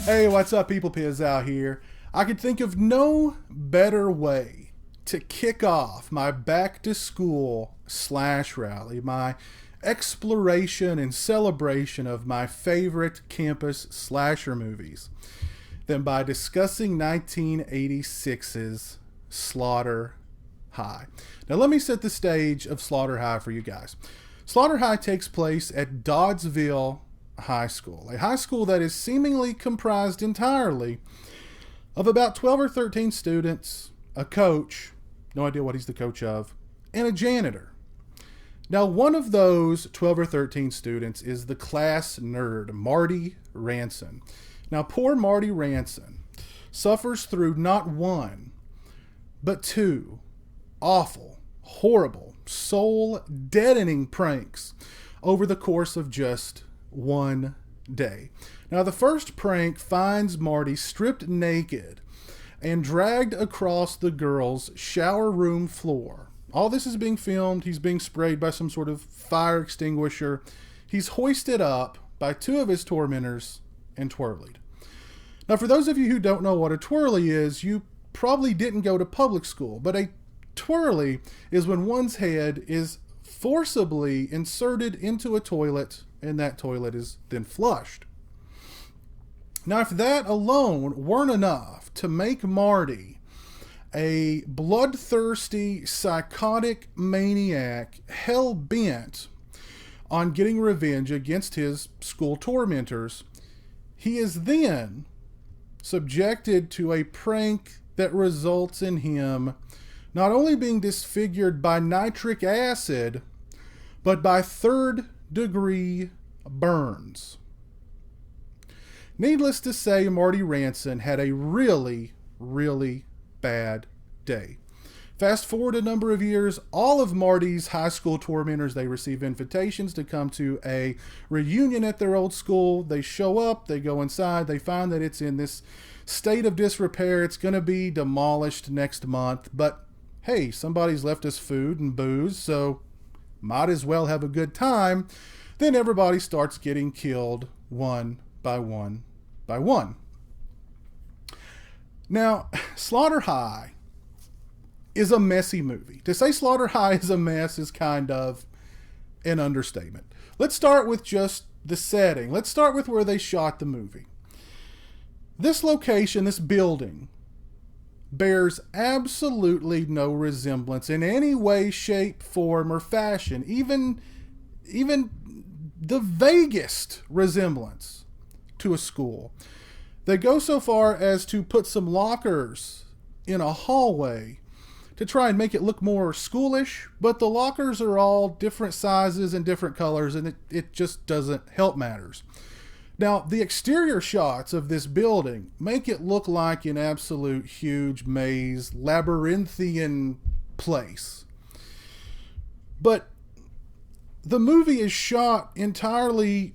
Hey, what's up, people? Piz out here. I could think of no better way to kick off my back to school slash rally, my exploration and celebration of my favorite campus slasher movies, than by discussing 1986's Slaughter High. Now, let me set the stage of Slaughter High for you guys. Slaughter High takes place at Doddsville High School, a high school that is seemingly comprised entirely of about 12 or 13 students, a coach, no idea what he's the coach of, and a janitor. Now, one of those 12 or 13 students is the class nerd, Marty Ranson. Now, poor Marty Ranson suffers through not one, but two awful, horrible, soul-deadening pranks over the course of just one day. Now, the first prank finds Marty stripped naked and dragged across the girls' shower room floor. All this is being filmed. He's being sprayed by some sort of fire extinguisher. He's hoisted up by two of his tormentors and twirlied. Now, for those of you who don't know what a twirly is, you probably didn't go to public school, but a twirly is when one's head is forcibly inserted into a toilet and that toilet is then flushed. Now, if that alone weren't enough to make Marty a bloodthirsty, psychotic maniac hell-bent on getting revenge against his school tormentors, he is then subjected to a prank that results in him not only being disfigured by nitric acid, but by third-degree burns. Needless to say, Marty Ranson had a really, really bad day. Fast forward a number of years, all of Marty's high school tormentors, they receive invitations to come to a reunion at their old school. They show up, they go inside, they find that it's in this state of disrepair. It's going to be demolished next month, but hey, somebody's left us food and booze, so might as well have a good time. Then everybody starts getting killed one by one by one. Now, Slaughter High is a messy movie. To say Slaughter High is a mess is kind of an understatement. Let's start with just the setting. Let's start with where they shot the movie. This location, this building, bears absolutely no resemblance in any way, shape, form, or fashion. Even the vaguest resemblance to a school. They go so far as to put some lockers in a hallway to try and make it look more schoolish, but the lockers are all different sizes and different colors, and it just doesn't help matters. Now, the exterior shots of this building make it look like an absolute huge maze, labyrinthian place. But the movie is shot entirely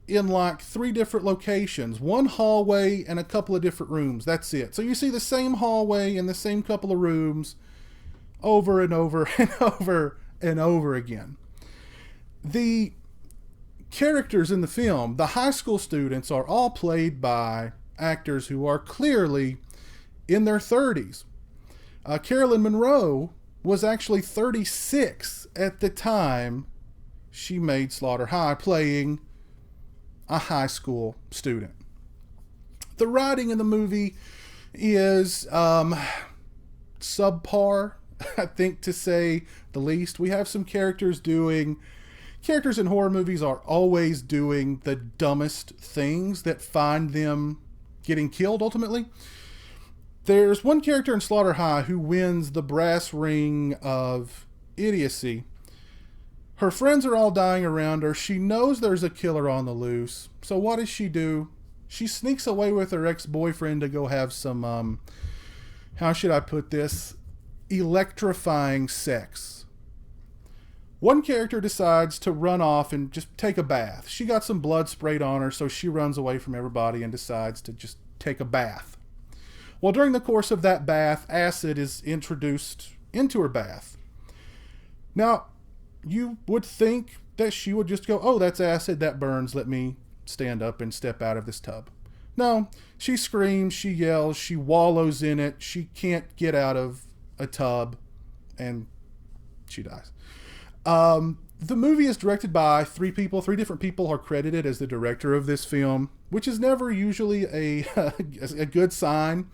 in like 3 different locations, one hallway and a couple of different rooms. That's it. So you see the same hallway and the same couple of rooms over and over and over and over again. The characters in the film, the high school students, are all played by actors who are clearly in their 30s. Carolyn Monroe was actually 36 at the time she made Slaughter High, playing a high school student. The writing in the movie is subpar, I think, to say the least. We have some characters in horror movies are always doing the dumbest things that find them getting killed ultimately. There's one character in Slaughter High who wins the brass ring of idiocy. Her friends are all dying around her. She knows there's a killer on the loose. So what does she do? She sneaks away with her ex-boyfriend to go have some, how should I put this, electrifying sex. One character decides to run off and just take a bath. She got some blood sprayed on her, so she runs away from everybody and decides to just take a bath. Well, during the course of that bath, acid is introduced into her bath. Now, you would think that she would just go, oh, that's acid, that burns, let me stand up and step out of this tub. No, she screams, she yells, she wallows in it, she can't get out of a tub, and she dies. The movie is directed by three people. Three different people are credited as the director of this film, which is never usually a good sign.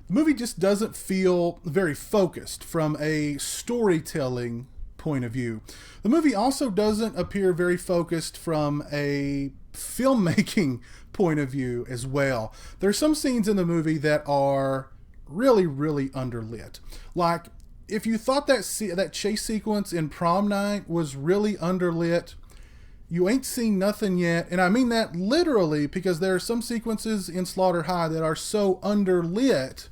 The movie just doesn't feel very focused from a storytelling point of view. The movie also doesn't appear very focused from a filmmaking point of view as well. There's some scenes in the movie that are really, really underlit. Like, if you thought that chase sequence in Prom Night was really underlit, you ain't seen nothing yet. And I mean that literally, because there are some sequences in Slaughter High that are so underlit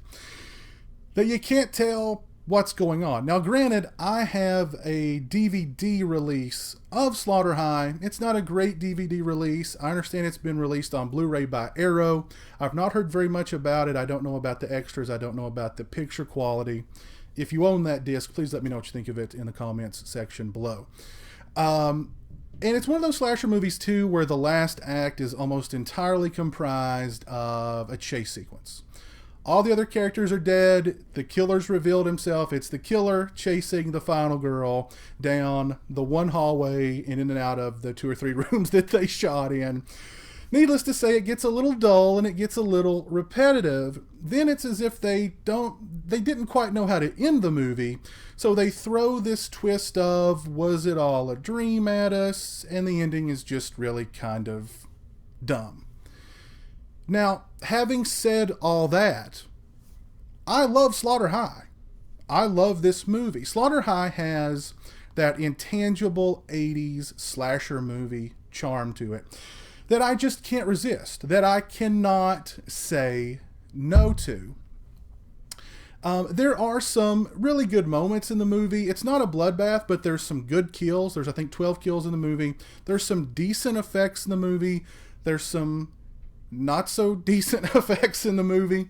that you can't tell what's going on. Now, granted, I have a DVD release of Slaughter High. It's not a great DVD release. I understand it's been released on Blu-ray by Arrow. I've not heard very much about it. I don't know about the extras. I don't know about the picture quality. If you own that disc, please let me know what you think of it in the comments section below. And it's one of those slasher movies, too, where the last act is almost entirely comprised of a chase sequence. All the other characters are dead. The killer's revealed himself. It's the killer chasing the final girl down the one hallway and in and out of the 2 or 3 rooms that they shot in. Needless to say, it gets a little dull and it gets a little repetitive. Then it's as if they didn't quite know how to end the movie, so they throw this twist of, was it all a dream at us? And the ending is just really kind of dumb. Now, having said all that, I love Slaughter High. I love this movie. Slaughter High has that intangible 80s slasher movie charm to it that I just can't resist, that I cannot say no to. There are some really good moments in the movie. It's not a bloodbath, but there's some good kills. There's, I think, 12 kills in the movie. There's some decent effects in the movie. There's some not so decent effects in the movie.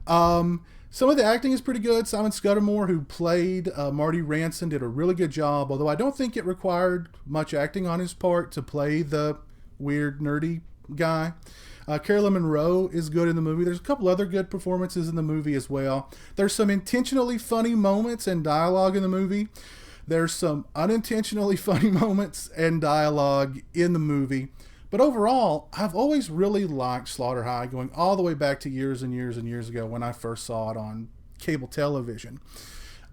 Some of the acting is pretty good. Simon Scudamore, who played Marty Ranson, did a really good job, although I don't think it required much acting on his part to play the weird, nerdy guy. Carolyn Monroe is good in the movie. There's a couple other good performances in the movie as well. There's some intentionally funny moments and dialogue in the movie. There's some unintentionally funny moments and dialogue in the movie. But overall, I've always really liked Slaughter High, going all the way back to years and years and years ago when I first saw it on cable television.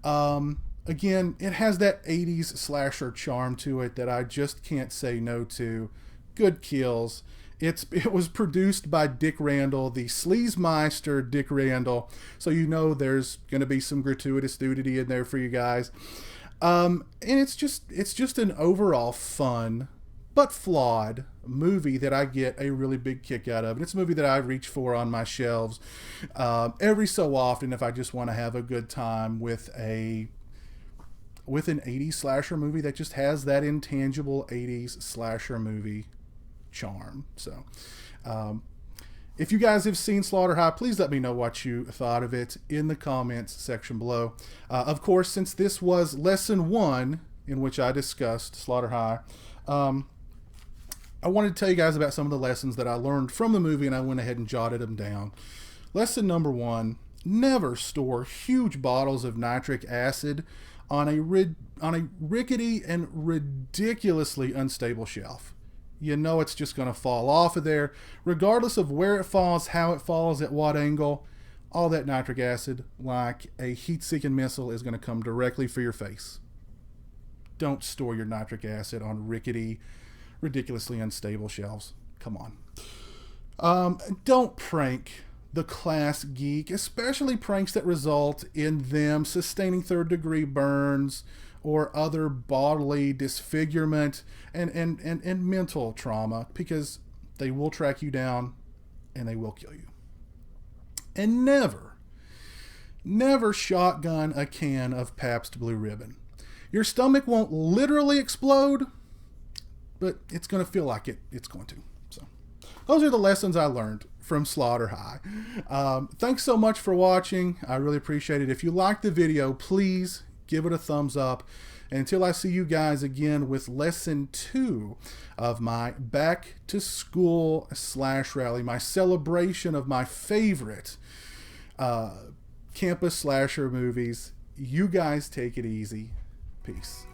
Again, it has that 80s slasher charm to it that I just can't say no to. Good kills. It was produced by Dick Randall, the Sleazemeister Dick Randall, so you know there's going to be some gratuitous nudity in there for you guys. And it's just an overall fun but flawed movie that I get a really big kick out of. And it's a movie that I reach for on my shelves every so often if I just want to have a good time with an 80s slasher movie that just has that intangible 80s slasher movie charm. So if you guys have seen Slaughter High, please let me know what you thought of it in the comments section below. Of course, since this was lesson 1 in which I discussed Slaughter High, I wanted to tell you guys about some of the lessons that I learned from the movie, and I went ahead and jotted them down. Lesson number 1, never store huge bottles of nitric acid on a rickety and ridiculously unstable shelf. You know it's just going to fall off of there, regardless of where it falls, how it falls, at what angle. All that nitric acid, like a heat-seeking missile, is going to come directly for your face. Don't store your nitric acid on rickety, ridiculously unstable shelves. Come on. Don't prank the class geek, especially pranks that result in them sustaining third-degree burns or other bodily disfigurement and mental trauma, because they will track you down and they will kill you. And never shotgun a can of Pabst Blue Ribbon. Your stomach won't literally explode, but it's going to feel like it's going to. So those are the lessons I learned from Slaughter High. Thanks so much for watching. I really appreciate it. If you liked the video, please give it a thumbs up. Until I see you guys again with lesson 2 of my back to school slash rally, my celebration of my favorite campus slasher movies. You guys take it easy. Peace.